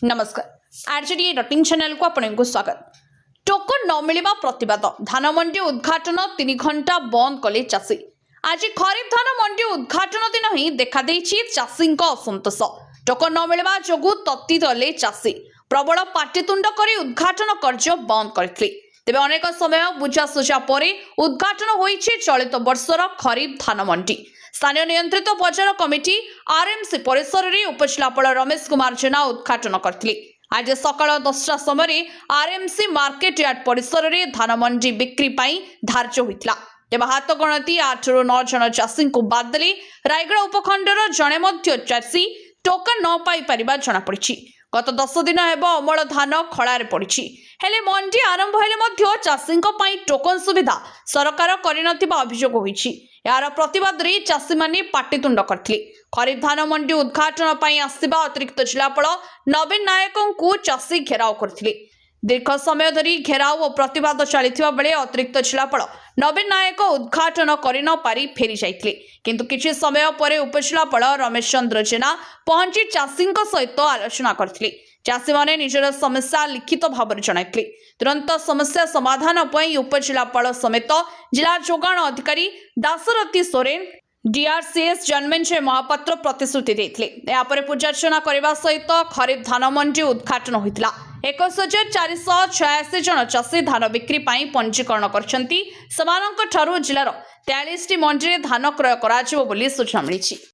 नमस्कार RJD rutting channel को आपको स्वागत। टोकन न मिलवा प्रतिवाद धान मंडी उद्घाटन 3 घंटा बंद कले चाषी। आज खरीफ धान मंडी उद्घाटन दिन ही देखा चाषी असंतोष। टोकन न मिलवा जोगु तत्ती गले चाषी प्रबल पाटितुंड कर उद्घाटन कार्य बंद करते। तेबे अनेक समय बुझासुझा पर उद्घाटन होइछि चलित वर्षर खरीफ धान मंडी। स्थानीय नियंत्रित बजार कमिटी आरएमसी परिसर में उपजिलापाल रमेश कुमार जेना उद्घाटन करथिले। आज सकाळ 10टा समय आरएमसी मार्केट यार्ड परिसर में धान मंडी बिक्री पाई धार्य होइतिला। तेबे हाथ गणति 8 रु 9 जन चाषी को बाद देले रायगड़ उपखंडर जणे मध्य चाषी टोकन न पाई परिबा जणा पड़िछि। गत 10 दिन हेब अमल धान खଳାରେ पड़िछि हेले मंडी आरंभ हेले मध्य चाषी टोकन सुविधा सरकार करिनथिबा अभियोग होइछि। यार प्रतिवाद रे चाषी माने पाटितुंड करथिले। खरीफ धान मंडी उद्घाटन पई आसिबा अतिरिक्त जिलापाल नवीन नायकों को चाषी घेराव करथिले। दीर्घ समय धरी घेराव और प्रतिवाद चलिथिबा बेले अतिरिक्त जिलापाल नवीन नायक उद्घाटन करि न पारि फेरी जाइथिले। किंतु किछि समय परे उपजिलापाल रमेश चंद्र जेना पहुंची चाषी सहित आलोचना करथिले। चाषी माने निजर समस्या लिखित भाव में जणाइथिले। तुरंत समस्या समाधान पई उपजिलापाल समेत जिला जोगाण अधिकारी दासरथी सोरेन डीआरसीएस जन्मेंजय महापात्र प्रतिश्रुति देथिले। यापर पूजार्चना करने सहित खरीफ धान मंडी उद्घाटन होइतिला। 21,486 जन चाषी धान बिक्री पाई पंजीकरण करछंती। समानंक ठारू जिलार 43 मंडी धान क्रय कराजिबो बोली सूचना मिलिछि।